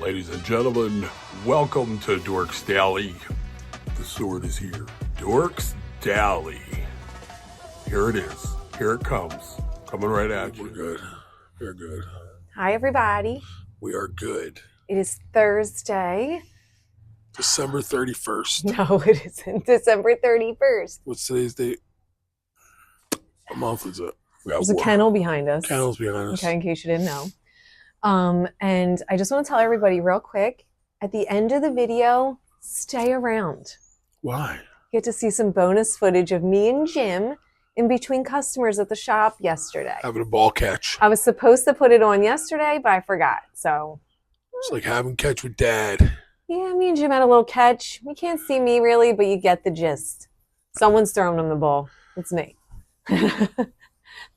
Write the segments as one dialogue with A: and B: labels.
A: Ladies and gentlemen, welcome to Dorks Daily. The sword is here. Dorks Daily. Here it is. Here it comes. Coming right at you.
B: We're good. We're good.
C: Hi, everybody.
B: We are good.
C: It is Thursday.
B: December 31st.
C: No, it isn't. December 31st.
B: What's today's date? What month is it?
C: There's a kennel behind us.
B: Kennel's behind us.
C: Okay, in case you didn't know. And I just want to tell everybody real quick, at the end of the video, stay around.
B: Why?
C: Get to see some bonus footage of me and Jim in between customers at the shop yesterday.
B: Having a ball catch.
C: I was supposed to put it on yesterday, but I forgot. So
B: It's like having catch with Dad.
C: yeah, me and Jim had a little catch. You can't see me really, but you get the gist. Someone's throwing him the ball. It's me.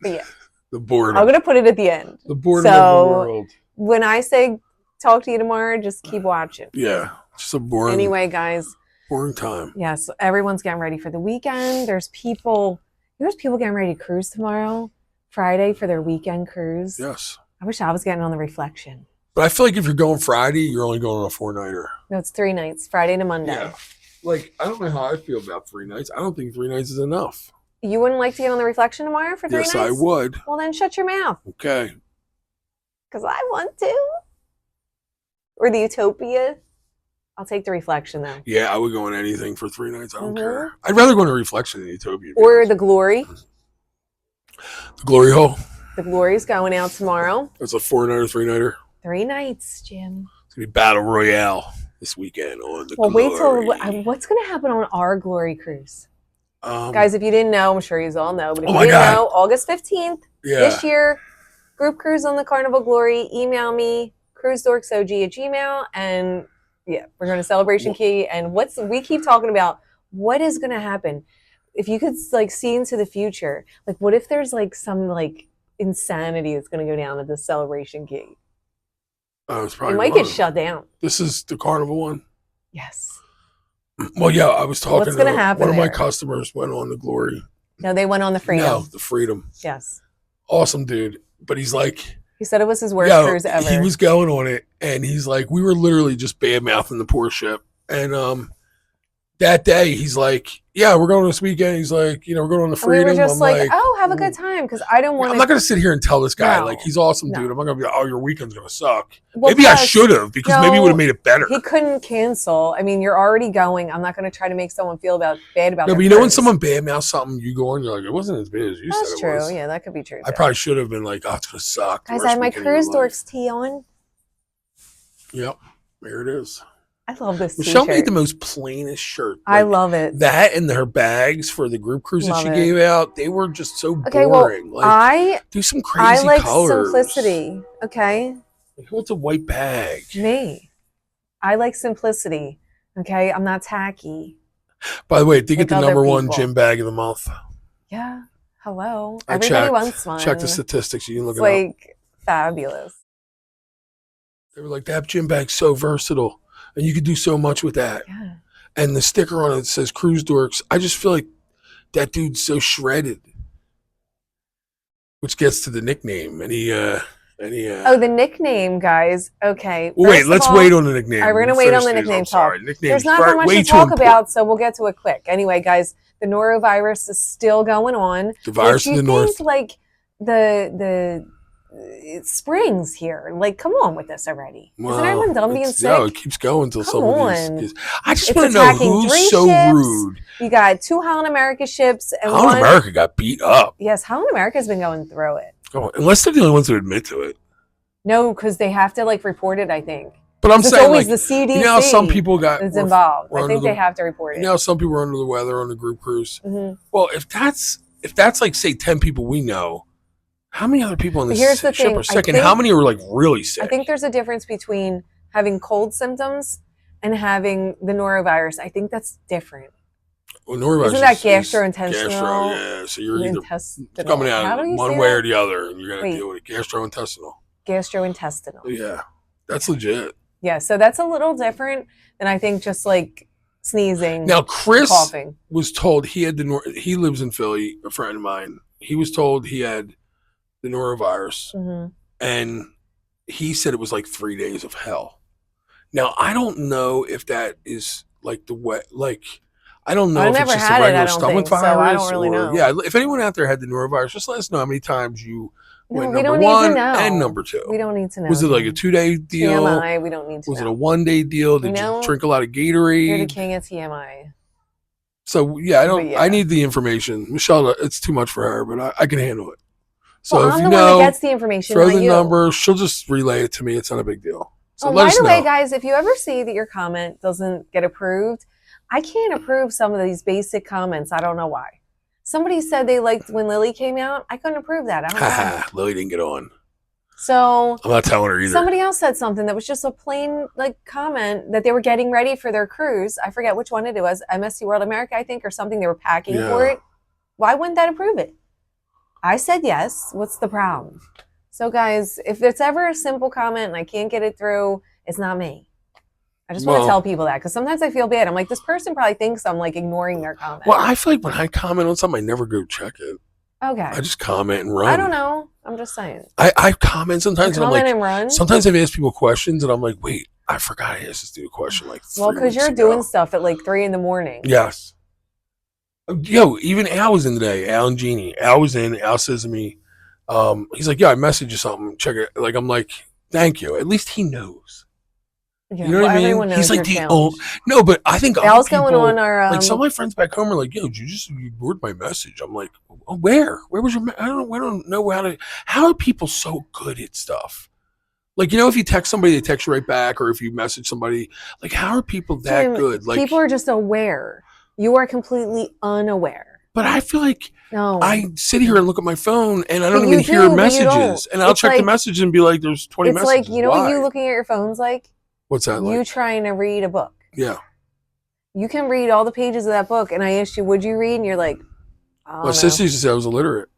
C: But yeah,
B: The boredom.
C: I'm going to put it at the end.
B: The boredom of the world.
C: When I say talk to you tomorrow, just keep watching.
B: Yeah. Just a boring,
C: Anyway, guys,
B: boring time.
C: yes, everyone's getting ready for the weekend. There's people getting ready to cruise tomorrow, Friday, for their weekend cruise.
B: Yes.
C: I wish I was getting on the Reflection.
B: But I feel like if you're going Friday, you're only going on a 4-nighter.
C: No, it's 3 nights, Friday to Monday.
B: Yeah. Like, I don't know how I feel about 3 nights. I don't think 3 nights is enough.
C: You wouldn't like to get on the Reflection tomorrow for 3 nights?
B: Yes, I would.
C: Well, then shut your mouth.
B: Okay.
C: Because I want to. Or the Utopia. I'll take the Reflection, though.
B: Yeah, I would go on anything for 3 nights. I don't
C: Mhm.
B: care. I'd rather go on a Reflection than Utopia.
C: Or the Glory.
B: The Glory Hole.
C: The Glory's going out tomorrow.
B: That's a 4-nighter, 3-nighter.
C: 3 nights, Jim.
B: It's going to be Battle Royale this weekend on the
C: Well,
B: Glory.
C: wait till what's going to happen on our Glory cruise.
B: Um,
C: Guys, if you didn't know, I'm sure you all know, but if
B: Oh
C: you
B: my
C: didn't
B: God.
C: know, August 15th,
B: yeah.
C: this year, group cruise on the Carnival Glory, email me, cruisedorksog@gmail, and yeah, we're going to Celebration Key, and we keep talking about what is going to happen. If you could like see into the future, like what if there's like some like insanity that's going to go down at the Celebration Key?
B: It's
C: It
B: probably
C: might
B: one.
C: get shut down.
B: This is the Carnival one.
C: Yes.
B: Well, yeah, I was talking
C: What's gonna
B: to
C: happen
B: one of my
C: there?
B: customers went on the Glory.
C: No, they went on the Freedom.
B: No, the Freedom.
C: Yes.
B: Awesome, dude. But he's like,
C: He said it was his worst
B: yo,
C: cruise ever.
B: he was going on it, and he's like, we were literally just bad-mouthing the poor ship. And that day, he's like, yeah, we're going this weekend. He's like, we're going on the
C: And we
B: Freedom.
C: were just
B: I'm
C: like, oh, have a good time, because I don't want
B: I'm not going to sit here and tell this guy,
C: No.
B: like, he's awesome,
C: No.
B: dude. I'm not going to be like, oh, your weekend's going to suck.
C: Well,
B: Maybe I
C: plus,
B: should have, because maybe it would have made it better.
C: He couldn't cancel. I mean, you're already going. I'm not going to try to make someone feel bad about
B: No,
C: their
B: but you know when
C: cruise.
B: someone badmouths something, you go on, you're like, it wasn't as bad as you
C: That's
B: said it
C: true.
B: was.
C: Yeah, that could be true.
B: I
C: too.
B: probably should have been like, oh, it's going to suck.
C: Guys, I have my Cruise Dorks tee on.
B: Yep, there it is.
C: I love this
B: Michelle
C: t-shirt.
B: made the most plainest shirt.
C: I
B: Like,
C: love it.
B: that, and her bags for the group cruise that
C: Love
B: she
C: it.
B: gave out. They were just so
C: Okay,
B: boring.
C: well,
B: like, do some crazy
C: I like
B: colors.
C: simplicity. Okay,
B: Like, who wants a white bag?
C: me. I like simplicity. Okay, I'm not tacky.
B: By the way, it did get
C: Like
B: the
C: other
B: number one
C: people.
B: gym bag of the month.
C: Yeah. Hello.
B: I
C: Everybody
B: checked.
C: wants one.
B: Check the statistics. You didn't look
C: It's
B: it up.
C: like fabulous.
B: They were like, that gym bag's so versatile, and you could do so much with that.
C: Yeah.
B: And the sticker on it says Cruise Dorks. I just feel like that dude's so shredded. Which gets to the nickname.
C: Oh, the nickname, guys. Okay.
B: Well, wait,
C: first of
B: let's
C: all,
B: wait on the nickname.
C: All right, we're going to
B: We'll
C: wait on
B: finish
C: the
B: these.
C: nickname
B: I'm
C: talk.
B: sorry. Nickname's
C: There's not that much
B: way
C: to
B: too
C: talk
B: important.
C: about, so we'll get to it quick. Anyway, guys, the Norovirus is still going on.
B: The virus
C: If
B: in the
C: you
B: north.
C: think, like, the spring's here. Like, come on with this already. Isn't everyone done being sick?
B: No, it keeps going until
C: Come
B: some of
C: on.
B: these. I just
C: It's
B: want to know
C: attacking
B: who's
C: 3
B: so
C: ships.
B: rude.
C: You got 2 Holland America ships and
B: How
C: one.
B: America got beat up.
C: Yes, Holland America's been going through it.
B: Oh, unless they're the only ones who admit to it.
C: No, because they have to like report it. I think.
B: But I'm
C: It's
B: saying,
C: always
B: like,
C: the CDC.
B: you know how some people got
C: is
B: were-
C: involved.
B: were
C: I think
B: under
C: they
B: the-
C: have to report it.
B: You know how some people were under the weather on the group cruise.
C: Mhm.
B: Well, if that's like say 10 people we know, how many other people on
C: But
B: this
C: here's the
B: ship
C: thing,
B: are sick,
C: I
B: and how
C: think-
B: many were like really sick?
C: I think there's a difference between having cold symptoms and having the norovirus. I think that's different.
B: Well, Norovirus
C: Isn't that
B: is
C: gastrointestinal?
B: Gastro, yeah. So you're either
C: Intestinal.
B: coming
C: How
B: out
C: do you
B: one
C: say
B: way
C: that?
B: or the other, and you're gonna
C: Wait.
B: deal with it. Gastrointestinal.
C: Gastrointestinal.
B: Yeah, that's legit.
C: Yeah, so that's a little different than I think just like sneezing,
B: Now, Chris
C: coughing.
B: was told he had he lives in Philly, a friend of mine. He was told he had the norovirus,
C: Mm-hmm.
B: and he said it was like 3 days of hell. Now, I don't know if that is like the way, like, I don't know
C: I've
B: if
C: never
B: it's just a
C: had it, I
B: regular
C: don't
B: stomach
C: think, so
B: virus
C: I don't really know.
B: yeah, if anyone out there had the Norovirus, just let us know how many times you
C: No,
B: went
C: we
B: number
C: don't need to
B: one
C: know.
B: and number two.
C: We don't need to know.
B: Was it like a 2-day deal?
C: TMI, we don't need to
B: Was it
C: know.
B: a 1-day deal?
C: We
B: Did you
C: know
B: drink a lot of
C: You're the
B: Gatorade?
C: king of TMI.
B: So yeah,
C: yeah.
B: I need the information. Michelle, it's too much for her, but I can handle it. So
C: Well,
B: if
C: I'm
B: you
C: the
B: know,
C: one that gets the information,
B: throw
C: not
B: the
C: you.
B: number. She'll just relay it to me. It's not a big deal. So
C: Oh,
B: let
C: by
B: us
C: the way,
B: know.
C: guys, if you ever see that your comment doesn't get approved, I can't approve some of these basic comments. I don't know why. Somebody said they liked when Lily came out. I couldn't approve that. I don't know.
B: Haha, Lily didn't get on.
C: So
B: I'm not telling her either.
C: somebody else said something that was just a plain like comment that they were getting ready for their cruise. I forget which one it was. MSC World America, I think, or something. They were packing for it. Why wouldn't that approve it? I said yes. What's the problem? So, guys, if it's ever a simple comment and I can't get it through, it's not me. I just want to tell people that because sometimes I feel bad. I'm like, this person probably thinks I'm like ignoring their comment.
B: Well, I feel like when I comment on something, I never go check it.
C: Okay.
B: I just comment and run.
C: I don't know. I'm just saying.
B: I comment sometimes and I'm like,
C: and run?
B: sometimes I've asked people questions and I'm like, wait, I forgot I asked this dude a question like 3
C: Well, because
B: weeks
C: you're
B: ago.
C: doing stuff at like 3 a.m.
B: Yes. Yo, even Al was in today. Al and Jeannie. Al was in. Al says to me, he's like, yeah, I messaged you something. Check it. Like, I'm like, thank you. At least he knows.
C: Yeah,
B: You know what I mean?
C: Everyone knows
B: He's like
C: your
B: the
C: challenge.
B: no, but I think
C: Al's
B: people,
C: going on our
B: like some of my friends back home are like, yo, you just ignored my message. I'm like, oh, where was your? I don't know how to. How are people so good at stuff? Like, you know, if you text somebody, they text you right back, or if you message somebody, like, how are people that
C: Jim,
B: good? Like,
C: people are just aware. You are completely unaware.
B: But I feel like
C: no.
B: I sit here and look at my phone and I don't
C: But
B: even
C: you
B: hear
C: do, but you
B: messages.
C: don't.
B: And I'll
C: It's
B: check the
C: like-
B: message and be like, there's 20
C: It's
B: messages.
C: like, you know
B: Why?
C: what you looking at your phone's like?
B: What's that
C: You
B: like?
C: trying to read a book.
B: Yeah.
C: You can read all the pages of that book. And I asked you, would you read? And you're like, I don't
B: My
C: know.
B: sister used to say I was illiterate.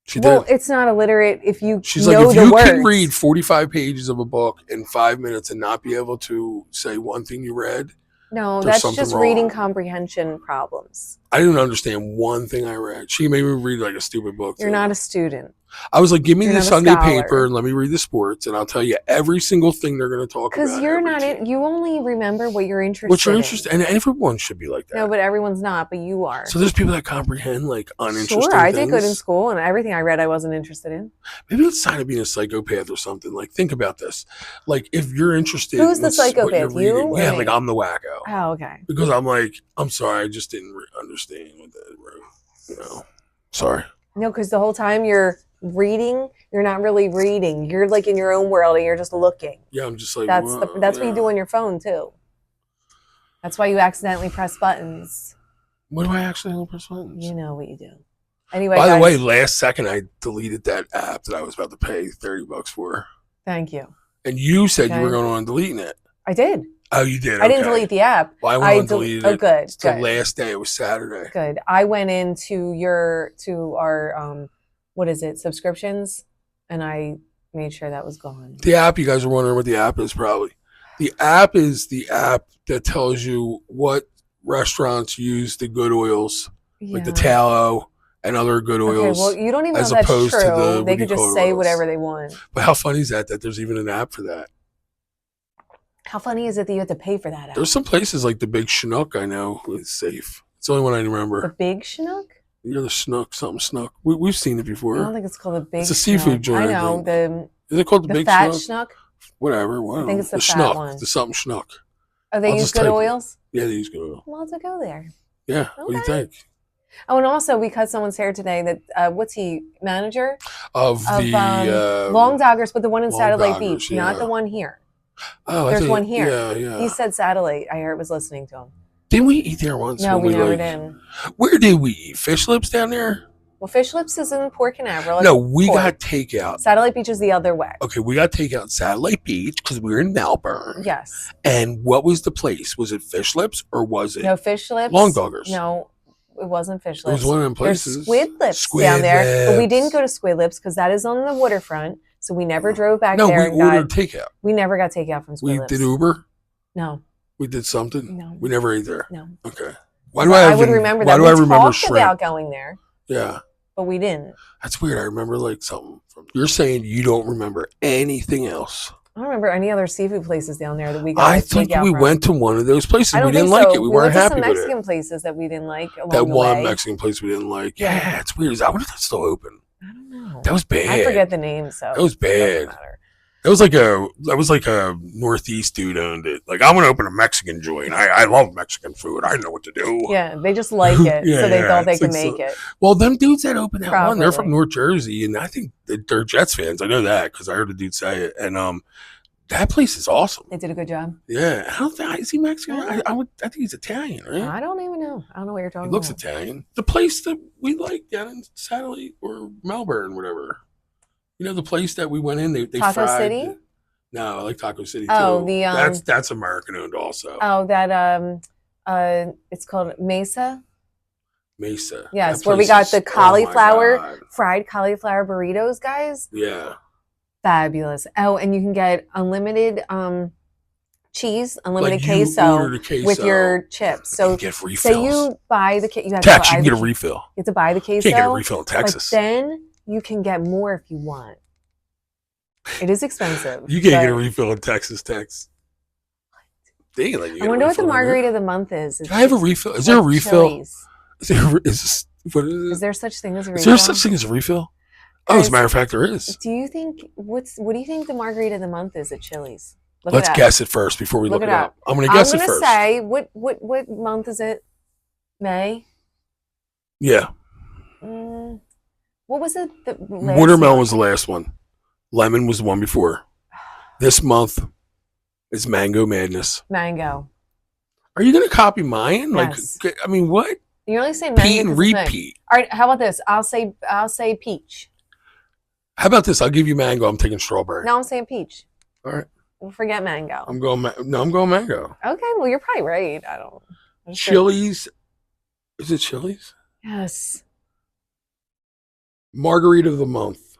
B: She
C: Well,
B: did.
C: it's not illiterate if you
B: She's
C: know
B: like, if
C: the
B: you
C: words.
B: can read 45 pages of a book in 5 minutes and not be able to say one thing you read,
C: No,
B: there's
C: that's
B: something
C: just
B: wrong.
C: reading comprehension problems.
B: I didn't understand one thing I read. She made me read like a stupid book.
C: You're not a student.
B: I was like, give me
C: You're
B: the
C: not a
B: Sunday
C: scholar.
B: paper and let me read the sports, and I'll tell you every single thing they're going to talk about.
C: Because you're
B: every
C: not
B: team.
C: in, you only remember what you're interested
B: What you're
C: in.
B: interested in, and everyone should be like that.
C: No, but everyone's not, but you are.
B: So there's people that comprehend like uninteresting
C: Sure, I
B: things.
C: did good in school, and everything I read I wasn't interested in.
B: Maybe it's a sign of being a psychopath or something. Like, think about this. Like, if you're interested
C: Who's
B: in
C: the
B: what
C: psychopath,
B: you're
C: you
B: reading,
C: or
B: yeah,
C: me?
B: like I'm the wacko.
C: Oh, okay.
B: Because I'm like, I'm sorry, I just didn't understand what that wrote. You know, sorry.
C: No, because the whole time you're reading, you're not really reading. You're like in your own world, and you're just looking.
B: Yeah, I'm just like,
C: That's
B: well,
C: what you do on your phone too. That's why you accidentally press buttons.
B: What do I actually press buttons?
C: You know what you do. Anyway,
B: By the
C: guys,
B: way, last second I deleted that app that I was about to pay $30 for,
C: thank you.
B: and you said you
C: Okay.
B: were going on deleting it.
C: I did.
B: Oh, you did.
C: I didn't
B: Okay.
C: delete the app.
B: Well, I went on deleted it.
C: Oh, good.
B: It's the
C: Good.
B: last day. It was Saturday.
C: Good. I went into our what is it, subscriptions, and I made sure that was gone.
B: The app, you guys are wondering what the app is probably. The app is the app that tells you what restaurants use the good oils, like the
C: Yeah.
B: tallow and other good
C: Okay,
B: oils.
C: well, you don't even know
B: as
C: if that's
B: opposed
C: true.
B: to the- what
C: they
B: do you
C: could
B: call
C: just
B: it,
C: say
B: oils?
C: whatever they want.
B: But how funny is that there's even an app for that?
C: How funny is it that you have to pay for that app?
B: There's some places like the Big Schnook I know is safe. It's the only one I
C: The
B: remember.
C: Big Schnook?
B: You're the Schnook, something Schnook. We've seen it
C: I don't
B: before.
C: think it's called the Big
B: It's a seafood
C: Schnook.
B: joint,
C: I
B: I
C: know.
B: think. Is it called the
C: The
B: Big
C: fat
B: Schnook?
C: Schnook?
B: Whatever.
C: I think it's the fat
B: Schnook.
C: one.
B: The something Schnook.
C: Oh, they
B: I'll
C: use
B: just
C: good
B: type it.
C: oils?
B: Yeah, they use good oil.
C: Well, to go there.
B: Yeah. What do you
C: Okay.
B: think?
C: Oh, and also we cut someone's hair today that, what's he, manager?
B: Of the
C: Long Doggers, but the one in
B: Long
C: Satellite
B: Doggers,
C: Beach, not
B: yeah.
C: the one here.
B: Oh,
C: There's one here.
B: Yeah, yeah.
C: He said Satellite. I heard was listening to him.
B: Didn't we eat there once?
C: No,
B: when
C: we never
B: like,
C: did.
B: Where did we eat? Fish lips down there?
C: Well, Fish Lips is in Port Canaveral.
B: No, we
C: Port.
B: got takeout.
C: Satellite Beach is the other way.
B: Okay, we got takeout Satellite Beach because we were in Melbourne.
C: Yes.
B: And what was the place? Was it Fish Lips or was it
C: No Fish Lips.
B: Long Doggers?
C: No, it wasn't Fish
B: It
C: Lips.
B: was one of them
C: There's
B: places.
C: Squid Lips
B: Squid
C: down there, but we
B: Lips.
C: didn't go to Squid Lips because that is on the waterfront. So we never drove back
B: No,
C: there.
B: we ordered takeout.
C: We never got takeout from Squid
B: We
C: Lips.
B: did Uber.
C: No,
B: We did something.
C: No.
B: We never ate there.
C: no.
B: Okay. Why do I?
C: I would remember that.
B: Why do
C: We
B: I remember
C: talked
B: shrimp?
C: about going there,
B: Yeah,
C: but we didn't.
B: that's weird. I remember like something. You're saying you don't remember anything else.
C: don't remember any other seafood places down there that we got.
B: I think we went to one of those places. We didn't like it. We weren't happy with it.
C: We went to some Mexican places that we didn't like along
B: that
C: the
B: one
C: way.
B: Mexican place we didn't like. Yeah, it's weird. I wonder if that's still open.
C: I don't know.
B: That was bad.
C: I forget the name, so
B: that was bad.
C: It doesn't matter.
B: That was like a Northeast dude owned it. Like, I want to open a Mexican joint. I love Mexican food. I know what to do.
C: Yeah, they just like it, so they thought they could make it.
B: Well, them dudes that opened that one, they're
C: Probably.
B: from North Jersey, and I think they're Jets fans. I know that because I heard a dude say it. And that place is awesome.
C: They did a good job.
B: Yeah, I don't think is he Mexican. I think he's Italian, right?
C: I don't even know. I don't know what you're talking
B: He looks
C: about.
B: Italian. The place that we like down in Satellite or Melbourne, whatever. You know, the place that we went in, they
C: Taco
B: fried.
C: City?
B: No, I like Taco City too.
C: Oh, the
B: that's American owned also.
C: Oh, that it's called Mesa.
B: Mesa.
C: Yes,
B: That
C: where we
B: place
C: got
B: is-
C: the
B: oh my
C: cauliflower,
B: God.
C: fried cauliflower burritos, guys.
B: Yeah.
C: Fabulous. Oh, and you can get unlimited cheese, unlimited
B: Like, you
C: queso
B: order the queso,
C: with your chips. So
B: you get refills.
C: say you buy the you have
B: Tex,
C: to
B: you
C: buy
B: can get a
C: the-
B: refill.
C: You have to buy the
B: You
C: queso.
B: can't get a refill in Texas.
C: But then you can get more if you want. It is expensive.
B: You can't
C: but
B: get a refill in Texas, Tex. Dang, like, you
C: I
B: get a
C: wonder what the
B: refill in there.
C: margarita of the month is.
B: Can I have a refill? Is there a refill?
C: Chili's.
B: What is it?
C: Is there such thing as a refill?
B: Is there such thing as a refill? Oh, as a
C: Guys,
B: matter of fact, there is.
C: Do you think what do you think the margarita of the month is at Chili's? Look
B: Let's
C: it up.
B: guess it first before we look it up. I'm going to
C: I'm
B: guess it
C: gonna
B: first.
C: say what month is it? May.
B: Yeah.
C: What was it? The last
B: Watermelon
C: month?
B: was the last one. Lemon was the one before. This month is Mango Madness.
C: Mango.
B: Are you going to copy mine?
C: Yes.
B: Like, I mean, what?
C: You're only saying mango.
B: Pete and
C: 'cause it's May.
B: repeat.
C: All right. How about this? I'll say peach.
B: How about this? I'll give you mango. I'm taking strawberry.
C: No, I'm saying peach.
B: All right.
C: We'll forget mango.
B: I'm going mango.
C: Okay. Well, you're probably right. I don't. I'm just
B: Chili's. Is it Chili's?
C: Yes.
B: Margarita of the month.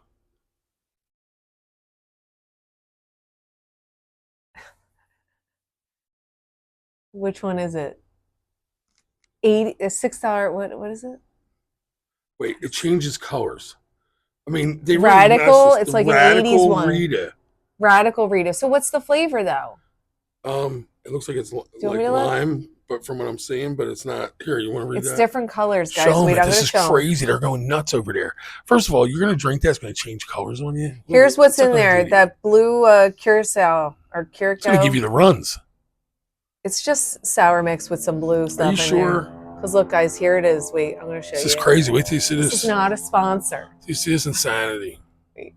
C: Which one is it? $6. What is it?
B: Wait, it changes colors. I mean, they
C: Radical,
B: really messed us.
C: it's like an
B: Radical
C: 80s one.
B: Rita.
C: Radical Rita. So what's the flavor though?
B: It looks like it's like
C: want me to look?
B: lime, but from what I'm seeing, but it's not. Here, you want to read
C: It's
B: that?
C: different colors, guys.
B: Show
C: Wait,
B: me.
C: I'm
B: This
C: gonna
B: is
C: show 'em.
B: crazy. They're going nuts over there. First of all, you're gonna drink that. It's gonna change colors on you.
C: Here's what's
B: that
C: in
B: gonna
C: there.
B: do?
C: That blue curacao or curacao.
B: It's gonna give you the runs.
C: It's just sour mix with some blue stuff
B: Are you
C: in
B: sure?
C: there. Because look, guys, here it is. Wait, I'm gonna show
B: This
C: you.
B: is crazy. Wait till you see
C: This
B: this.
C: is not a sponsor.
B: You see this insanity.
C: Wait.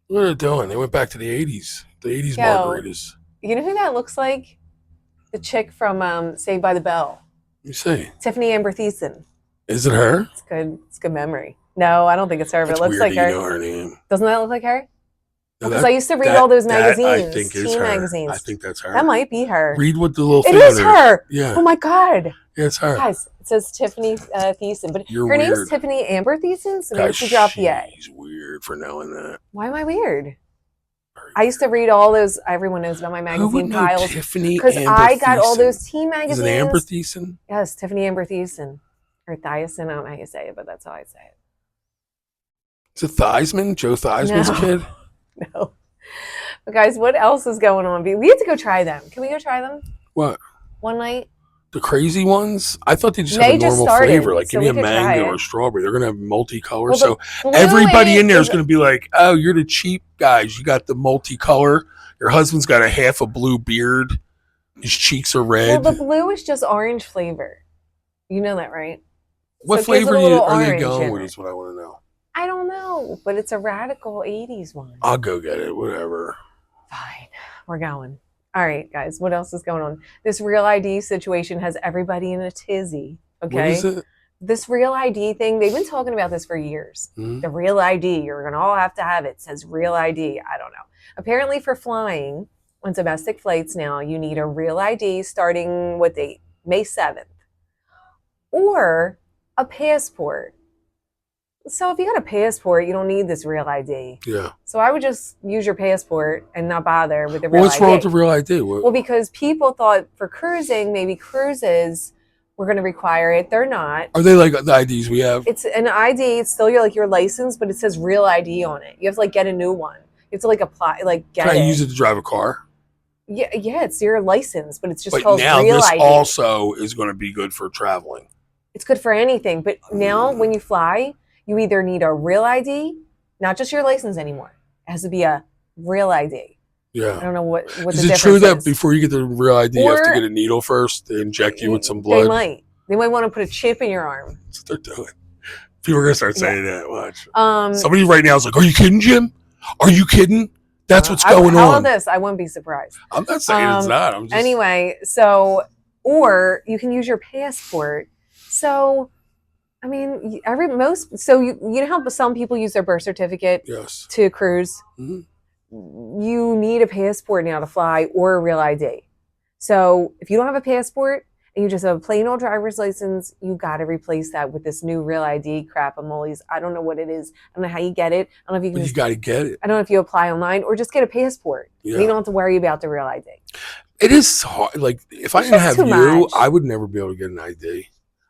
B: What are they doing? They went back to the 80s. The 80s
C: Yo.
B: margaritas.
C: You know who that looks like? The chick from Saved by the Bell.
B: You see?
C: Tiffany Amber Thiessen.
B: Is it her?
C: It's good. It's good memory. No, I don't think it's her, but
B: That's
C: it looks
B: weird
C: like
B: that
C: her.
B: you know her name.
C: Doesn't that look like her?
B: No,
C: Because
B: that-
C: I used to read
B: that-
C: all those
B: that
C: magazines,
B: I think is
C: teen
B: her.
C: magazines.
B: I think that's her.
C: That might be her.
B: Read what the little
C: It
B: thing
C: is
B: on there.
C: her.
B: Yeah.
C: Oh my god,
B: Yeah, it's her.
C: guys! It says Tiffany Thiessen, but
B: You're
C: her name's
B: weird.
C: Tiffany Amber Thiessen, so maybe
B: Guys,
C: she dropped the A.
B: she's weird for knowing that.
C: Why am I weird?
B: Very
C: I used to read all those. Everyone knows about my
B: Who would
C: magazine
B: know
C: piles
B: Tiffany
C: because
B: Amber
C: I got all
B: Thiessen?
C: those teen
B: Is
C: magazines.
B: it Amber Thiessen?
C: Yes, Tiffany Amber Thiessen or Thiessen. I don't know how you say it, but that's how I say it.
B: Is it Theismann? Joe Theismann's
C: No.
B: kid?
C: No. But guys, what else is going on? We have to go try them. Can we go try them
B: What?
C: one night?
B: The crazy ones? I thought they just
C: They
B: have a
C: just
B: normal
C: started,
B: flavor. Like,
C: so
B: give me a
C: we could try
B: mango
C: it.
B: or strawberry. They're going to have multicolor.
C: Well,
B: So
C: Blue
B: everybody in there is
C: is-
B: going to be like, oh, you're the cheap guys. You got the multicolor. Your husband's got a half a blue beard. His cheeks are
C: Well,
B: red.
C: the blue is just orange flavor. You know that, right?
B: What
C: So it gives it
B: flavor
C: a little
B: are they
C: orange
B: going
C: in
B: with
C: it.
B: is what I want to know.
C: I don't know, but it's a radical 80s one.
B: I'll go get it. Whatever.
C: Fine. We're going. All right, guys. What else is going on? This real ID situation has everybody in a tizzy. Okay.
B: What is it?
C: This real ID thing, they've been talking about this for years.
B: Hmm?
C: The real ID, you're going to all have to have it. It says real ID. I don't know. Apparently, for flying on domestic flights now, you need a real ID starting what date? May 7th. Or a passport. So if you got a passport, you don't need this real ID.
B: Yeah.
C: So I would just use your passport and not bother with the real
B: Well, what's
C: ID.
B: wrong with the real ID? What,
C: Well, because people thought for cruising, maybe cruises were going to require it. They're not.
B: are they like the IDs we have?
C: It's an ID. It's still your license, but it says real ID on it. You have to get a new one. have to like apply, like get
B: Can I
C: it.
B: use it to drive a car?
C: Yeah, it's your license, but it's just
B: But
C: called
B: now
C: real
B: this
C: ID.
B: also is going to be good for traveling.
C: It's good for anything. But now when you fly, you either need a real ID, not just your license anymore. It has to be a real ID.
B: Yeah.
C: I don't know what the
B: Is
C: difference
B: it true that
C: is.
B: before you get the real ID, you have to
C: Or-
B: get a needle first? They inject you with some blood.
C: They might want to put a chip in your arm.
B: That's what they're doing. People are going to start saying that. Watch.
C: Somebody
B: right now is like, are you kidding, Jim? Are you kidding? That's what's going
C: how
B: on.
C: about this? I wouldn't be surprised.
B: I'm not saying it's not. I'm just...
C: Anyway, so, or you can use your passport. So, I mean, you know how some people use their birth certificate
B: Yes.
C: to cruise?
B: Mm-hmm.
C: You need a passport now to fly or a real ID. So if you don't have a passport and you just have a plain old driver's license, you got to replace that with this new real ID crap. I don't know what it is. I don't know how you get it. I don't know if you can.
B: You got to get it.
C: I don't know if you apply online or just get a passport.
B: Yeah.
C: You don't have to worry about the real ID.
B: It is hard. Like if I didn't have
C: too
B: you,
C: much.
B: I would never be able to get an ID.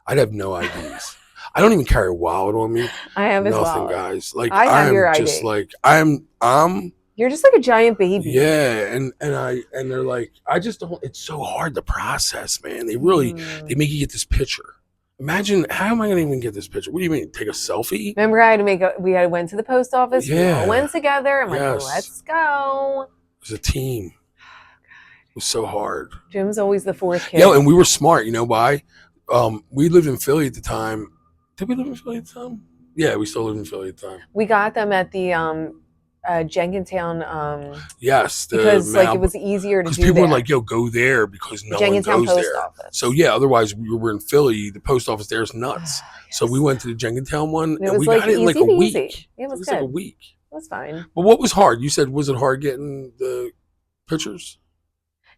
B: I'd have no IDs. I don't even carry a wallet on me.
C: I have his
B: Nothing,
C: wallet.
B: guys. Like
C: I have
B: I'm
C: your
B: just
C: ID.
B: like I'm.
C: You're just like a giant baby.
B: Yeah, and they're like, I just don't. It's so hard to process, man. They really they make you get this picture. Imagine, how am I going to even get this picture? What do you mean? Take a selfie?
C: Remember, we went to the post office.
B: Yeah.
C: We all went together. I'm like,
B: Yes.
C: let's go.
B: It was a team. It was so hard.
C: Jim's always the fourth kid.
B: Yeah, and we were smart. You know why? We lived in Philly at the time. Did we live in Philly at the time? Yeah, we still live in Philly at the time.
C: We got them at the Jenkintown.
B: Yes,
C: Because like it was easier to do.
B: Because people
C: there.
B: were like, "Yo, go there," because no one
C: Jenkintown
B: goes
C: post
B: there.
C: office.
B: So yeah, otherwise we were in Philly. The post office there is nuts.
C: Yes.
B: So we went to the Jenkintown one,
C: And it
B: and
C: was
B: we
C: like
B: got it in like a
C: easy
B: week.
C: peasy. It was
B: like a
C: good.
B: week.
C: It was fine.
B: But what was hard? You said, was it hard getting the pictures?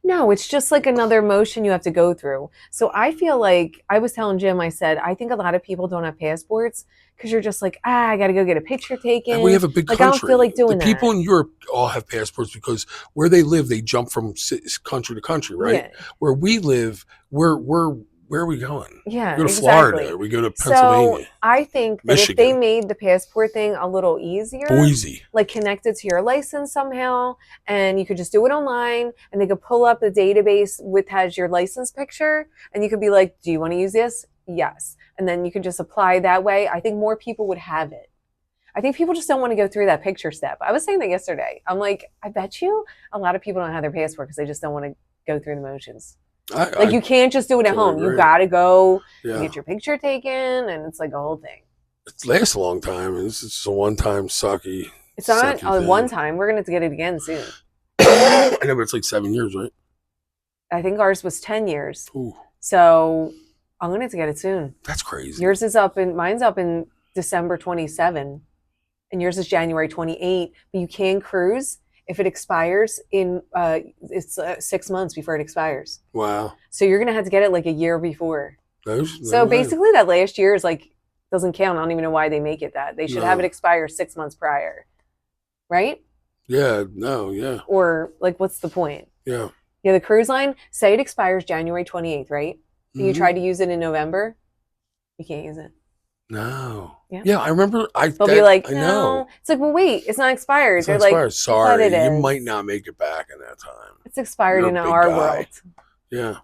C: No, it's just like another motion you have to go through. So I feel like I was telling Jim, I said, I think a lot of people don't have passports because you're just like, I got to go get a picture taken.
B: And we have a big country.
C: I don't feel like doing
B: the people
C: that.
B: in Europe all have passports because where they live, they jump from country to country, right?
C: Yeah.
B: Where we live, where are we going?
C: Yeah,
B: We go to
C: exactly.
B: Florida. We go to Pennsylvania.
C: So I think that if
B: Michigan.
C: they made the passport thing a little easier,
B: Boise.
C: like connected to your license somehow, and you could just do it online, and they could pull up the database has your license picture, and you could be like, do you want to use this? Yes. And then you can just apply that way. I think more people would have it. I think people just don't want to go through that picture step. I was saying that yesterday. I'm like, I bet you a lot of people don't have their passport because they just don't want to go through the motions. You can't just do it at
B: totally
C: home.
B: agree.
C: You got to go
B: Yeah.
C: get your picture taken, and it's like a whole thing.
B: It lasts a long time. It's just a one-time sucky.
C: It's not
B: sucky thing.
C: one time. We're going to get it again soon.
B: I know, but it's like 7 years, right?
C: I think ours was 10 years.
B: Ooh,
C: So I'm going to have to get it soon.
B: that's crazy.
C: Mine's up in December 27, and yours is January 28. But you can cruise if it expires in, it's 6 months before it expires.
B: Wow.
C: So you're going to have to get it like a year before.
B: Those,
C: So basically that last year is like, doesn't count. I don't even know why they make it that. They should have
B: No.
C: it expire 6 months prior. Right?
B: Yeah, no, yeah,
C: Or like, what's the point?
B: yeah.
C: Yeah, the cruise line, say it expires January 28th, right? And you
B: Mhm.
C: try to use it in November, you can't use it.
B: No.
C: Yeah.
B: Yeah, I remember.
C: They'll be like,
B: I
C: no.
B: know.
C: It's like, well, wait, it's not expired.
B: It's
C: They're
B: not
C: like,
B: expired. Sorry,
C: it
B: you
C: is.
B: might not make it back in that time.
C: it's expired
B: You're a
C: in
B: big
C: our
B: guy.
C: world.
B: Yeah,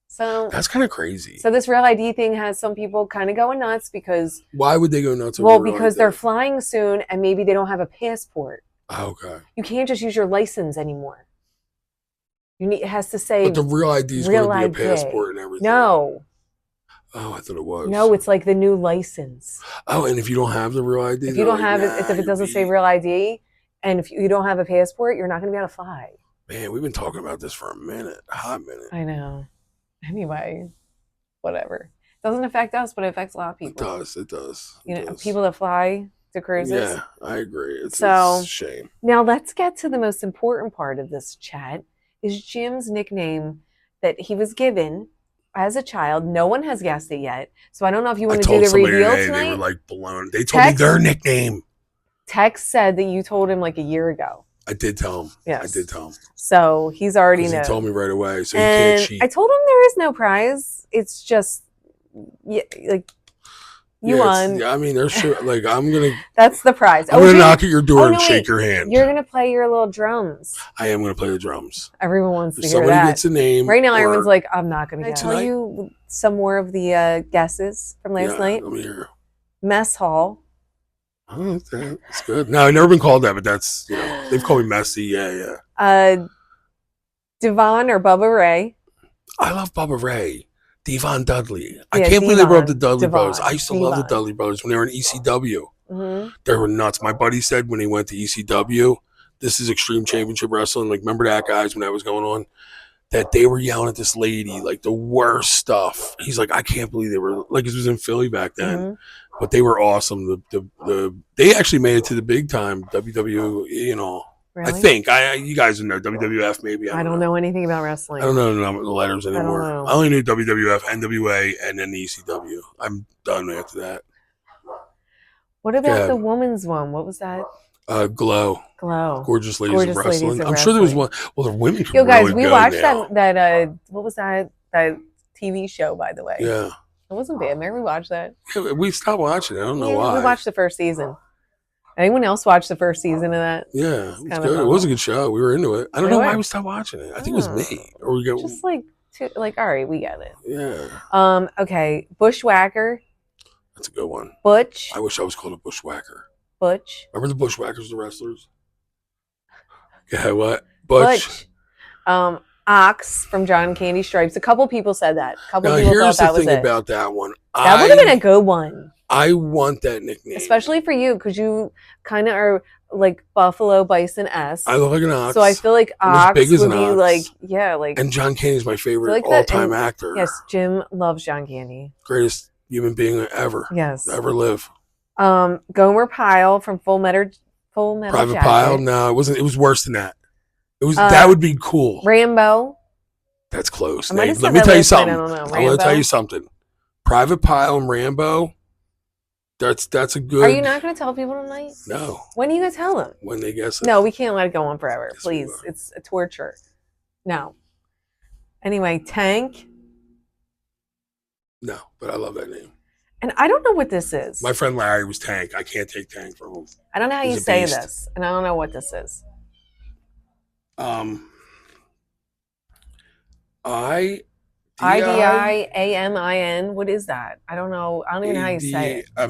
C: So
B: that's kind of crazy.
C: this real ID thing has some people kind of going nuts because,
B: Why would they go nuts? over real
C: because
B: ID?
C: they're flying soon and maybe they don't have a passport.
B: Oh, okay.
C: You can't just use your license anymore. It has to say
B: But the real ID is
C: real
B: going to be a
C: ID.
B: passport and everything.
C: no.
B: Oh, I thought it was.
C: No, it's like the new license.
B: Oh, and if you don't have the real ID,
C: If you
B: they're
C: don't
B: like,
C: have it,
B: nah,
C: if it doesn't say
B: you're
C: real ID, and if you don't have a passport, you're not going to be able to fly.
B: Man, we've been talking about this for a hot minute.
C: I know. Anyway, whatever. It doesn't affect us, but it affects a lot of
B: It
C: people.
B: does. It does.
C: You
B: It
C: know,
B: does.
C: people that fly to cruises.
B: Yeah, I agree. It's
C: So-
B: a shame.
C: Now let's get to the most important part of this chat. Is Jim's nickname that he was given as a child. No one has guessed it yet, so I don't know if you want to do the reveal
B: today,
C: tonight.
B: they were like blown. They told me their nickname.
C: Tex said that you told him like a year ago.
B: I did tell him.
C: Yes.
B: I did tell him.
C: So he's already
B: 'Cause
C: known.
B: he told me right away, so
C: And
B: he can't cheat.
C: I told him there is no prize. It's just, yeah, like You won.
B: I mean, they're sure. Like I'm gonna
C: That's the prize.
B: I'm gonna
C: OG,
B: knock at your door
C: Oh,
B: and
C: no,
B: shake
C: wait.
B: your hand.
C: You're gonna play your little drums.
B: I am gonna play the drums.
C: Everyone wants
B: If
C: to hear
B: somebody
C: that.
B: gets a name,
C: Right now,
B: or-
C: everyone's like, I'm not gonna get it. Tell
B: Tonight?
C: you some more of the guesses from last night.
B: Let me hear.
C: Mess hall.
B: Oh, that's good. No, I've never been called that, but that's they've called me messy. Yeah.
C: Devon or Bubba Ray.
B: I love Bubba Ray, Devon Dudley. I
C: Yeah,
B: can't believe they brought up the
C: Devon.
B: Dudley brothers.
C: Devon.
B: I used to love the Dudley brothers when they were in ECW.
C: Mm-hmm.
B: They were nuts. My buddy said when he went to ECW, this is Extreme Championship Wrestling. Like, remember that, guys, when that was going on? That they were yelling at this lady, like the worst stuff. He's like, I can't believe they were, like, this was in Philly back then.
C: Mm-hmm.
B: But they were awesome. They actually made it to the big time WWE,
C: Really?
B: I think. You guys know WWF maybe.
C: I don't know anything about wrestling.
B: I don't know the letters anymore.
C: know.
B: I only knew WWF, NWA, and then the ECW. I'm done after that.
C: What about the woman's one? What was that?
B: Glow. Gorgeous Ladies of Wrestling. I'm sure there was one. Well, the women could
C: Yo, guys,
B: really
C: we
B: go
C: watched
B: now.
C: that what was that TV show, by the way?
B: Yeah.
C: It wasn't bad. Remember we watched that?
B: Yeah, we stopped watching it. I don't know why.
C: We watched the first season. Anyone else watch the first season of that?
B: Yeah, it was
C: kinda
B: good.
C: fun.
B: It was a good show. We were into it. I don't know
C: Really?
B: why we stopped watching it. I think it was me. Or we go.
C: Just like all right, we get it.
B: Yeah.
C: Okay. Bushwhacker.
B: That's a good one.
C: Butch.
B: I wish I was called a bushwhacker.
C: Butch.
B: Remember the Bushwhackers, the wrestlers? Yeah, what? Butch.
C: Ox from John Candy Stripes. A couple people said that. A couple
B: Now,
C: people
B: here's
C: thought that
B: the
C: was
B: thing
C: it.
B: about that one.
C: That would have been a good one.
B: I want that nickname.
C: Especially for you, because you kind of are like Buffalo Bison-esque.
B: I look like an ox.
C: So I feel like
B: I'm as
C: Ox
B: big as
C: would
B: an
C: be
B: ox.
C: like, yeah, like.
B: And John Candy's my favorite
C: like that-
B: all-time
C: and-
B: actor.
C: Yes, Jim loves John Candy.
B: Greatest human being ever.
C: Yes.
B: Ever live.
C: Gomer Pyle from Full Metal
B: Private
C: Jacket.
B: Pile? No, it wasn't. It was worse than that. It was that would be cool.
C: Rambo.
B: That's close.
C: I might
B: Nate.
C: have said
B: Let me
C: that
B: tell you
C: last night,
B: something.
C: I don't know.
B: I want to tell
C: Rambo?
B: you something. Private Pile and Rambo. That's a good.
C: Are you not going to tell people tonight?
B: No.
C: When are you going to tell them?
B: When they guess it.
C: No, we can't let it go on forever.
B: Yes, we
C: Please.
B: will.
C: It's a torture. No. Anyway, Tank.
B: No, but I love that name.
C: And I don't know what this is.
B: My friend Larry was Tank. I can't take Tank from him.
C: I don't know how
B: He's
C: you
B: a
C: say
B: beast.
C: this. And I don't know what this is. IDIAMIN. What is that? I don't know. I don't even know how you say it.
B: Idi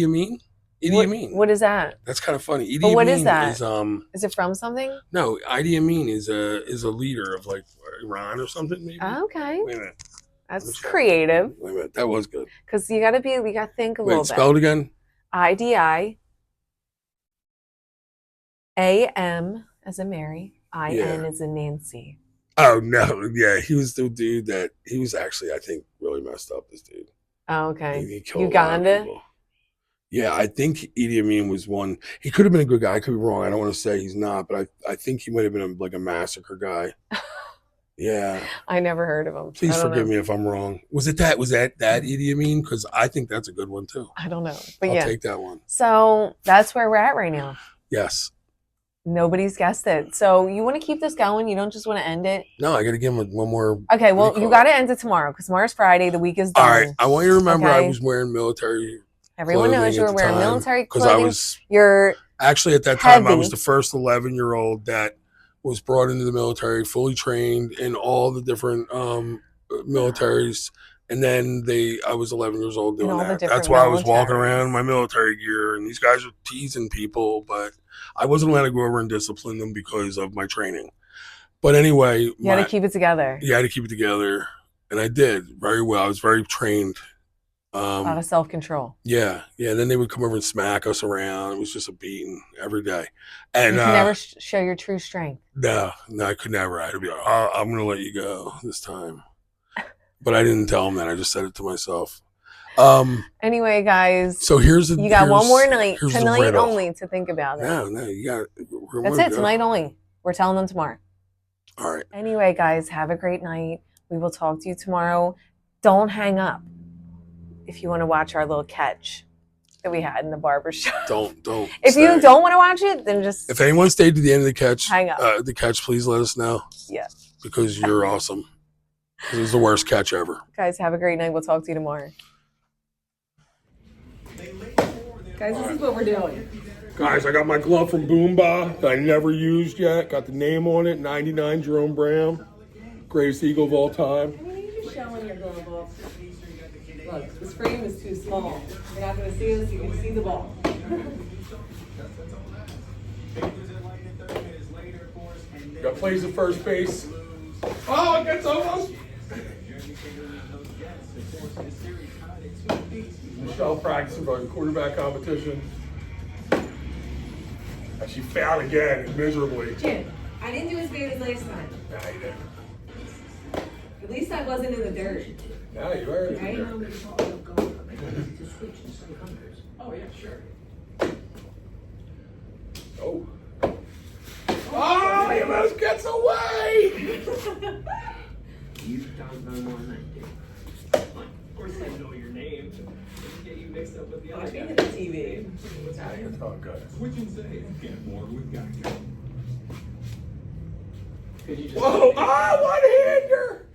B: Amin? Idi Amin.
C: What is that?
B: That's kind of funny. Idi
C: But what
B: Amin
C: is that?
B: Is,
C: Is it from something?
B: no, Idi Amin is a leader of like Iran or something maybe.
C: Okay.
B: Wait a minute.
C: That's creative.
B: Wait a minute. That was good.
C: Because you got to think a little
B: Wait,
C: bit.
B: spell it again.
C: IDIAM as in Mary. IN as in Nancy.
B: Oh no, yeah, he was the dude that he was actually, I think, really messed up. This dude.
C: Oh, okay.
B: He killed a lot of
C: Uganda?
B: people. Yeah, I think Idi Amin was one. He could have been a good guy. I could be wrong. I don't want to say he's not, but I think he might have been like a massacre guy. Yeah.
C: I never heard of him.
B: Please forgive me if I'm wrong. Was that Idi Amin? Because I think that's a good one too.
C: I don't know. But
B: I'll
C: yeah.
B: take that one.
C: So that's where we're at right now.
B: Yes.
C: Nobody's guessed it. So you want to keep this going? You don't just want to end it?
B: No, I got to give him one more.
C: Okay, well,
B: What do
C: you
B: you
C: got
B: call
C: to end it tomorrow because tomorrow's Friday. The week is done.
B: All right. I want you to remember I
C: Okay.
B: was wearing military.
C: Everyone knows you were wearing military
B: because
C: clothing.
B: I was
C: You're
B: actually at that time I
C: heavy.
B: was the first 11-year-old that was brought into the military, fully trained in all the different militaries. And then I was 11 years old
C: In
B: doing
C: all the
B: that.
C: different
B: That's why I was walking
C: militaries.
B: around in my military gear, and these guys are teasing people, but I wasn't allowed to go over and discipline them because of my training. But anyway,
C: you got to keep it together.
B: you had to keep it together, and I did very well. I was very trained.
C: A lot of self-control.
B: Yeah. Then they would come over and smack us around. It was just a beating every day. And
C: You can never show your true strength.
B: no, I could never. I'd be like, oh, I'm going to let you go this time. But I didn't tell them that. I just said it to myself.
C: Anyway, guys,
B: So here's
C: you got one more night,
B: here's the
C: tonight
B: riddle.
C: only, to think about it.
B: No, you got.
C: That's it, tonight only. We're telling them tomorrow.
B: All right.
C: Anyway, guys, have a great night. We will talk to you tomorrow. Don't hang up if you want to watch our little catch that we had in the barber shop.
B: Don't.
C: If
B: stay.
C: you don't want to watch it, then just
B: If anyone stayed to the end of the catch,
C: hang up.
B: please let us know.
C: Yeah.
B: Because you're awesome. This is the worst catch ever.
C: Guys, have a great night. We'll talk to you tomorrow. Guys, this is what we're doing.
B: Guys, I got my glove from Boomba that I never used yet. Got the name on it, 99 Jerome Bram. Greatest Eagle of all time.
C: I mean, you're just showing your glove off. Look, this frame is too small. You're not going to see this. You can see the ball.
B: Got plays at first base. Oh, it gets almost. Michelle practicing for the quarterback competition. And she fouled again, miserably.
C: Jim, I didn't do as bad as last time.
B: Nah, you didn't.
C: At least I wasn't in the dirt.
B: Nah, you are.
C: Right?
D: Oh, yeah, sure.
B: Oh. Oh, he almost gets away!
D: You've done no more than I did. Of course I know your name. Get you mixed up with the other
C: Watch me
D: guy.
C: hit the TV.
B: Nah, it's all good.
E: Switch and save. Get more with Geico.
D: Could you just
B: Whoa! Ah, one-hander!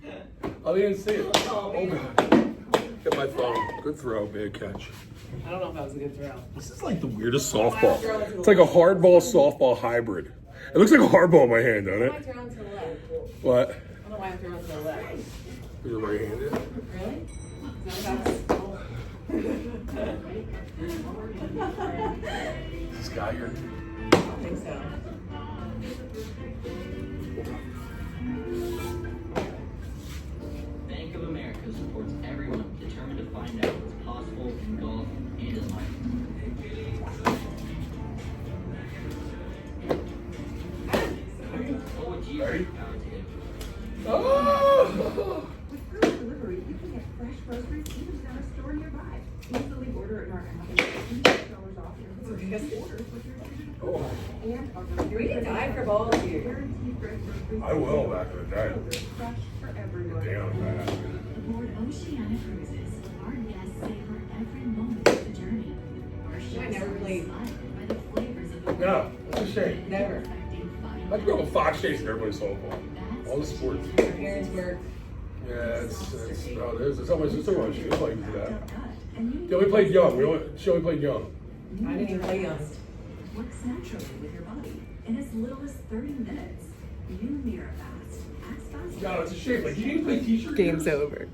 B: Oh, they didn't see it.
C: Oh,
B: Oh,
C: man.
B: God. Get my phone. Good throw, bad catch.
C: I don't know if that was a good throw.
B: This is like the weirdest softball. It's like a hardball softball hybrid. It looks like a hardball in my hand, doesn't
C: Why am I
B: it?
C: throwing to the left?
B: What?
C: I don't know why I'm throwing to the left.
B: You're right-handed.
C: Really? Is that what
B: Is this guy here?
C: I don't think so.
F: Bank of America supports everyone determined to find out what's possible in golf and in life. What would you
B: Ready?
F: Oh!
G: With Fruit Delivery, you can get fresh groceries even at a store nearby. Easily order in our app and get $10 off your first orders with your digital
B: Oh,
G: and our
C: We can die for balls here.
G: guaranteed fresh groceries.
B: I will back in the day.
G: They're fresh for everyone.
B: Damn, man.
H: Aboard Oceana Cruises, our guests savor every moment of the journey. Our
C: I
H: ships
C: never
H: are
C: played.
H: inspired by the flavors of the
B: No, it's a shame.
C: Never.
H: perfecting fun.
B: I grew up with Fox chasing everybody's softball. All the sports.
C: My parents were.
B: Yeah, it's oh, there's so much. There's so much. She was like to that.
G: And you
B: Yeah, we played young. She only played young.
C: I didn't even play young.
G: works naturally with your body in as little as 30 minutes. New Mirafast. Acts fast.
B: No, it's a shame. Like you didn't play t-shirt.
C: Game's over.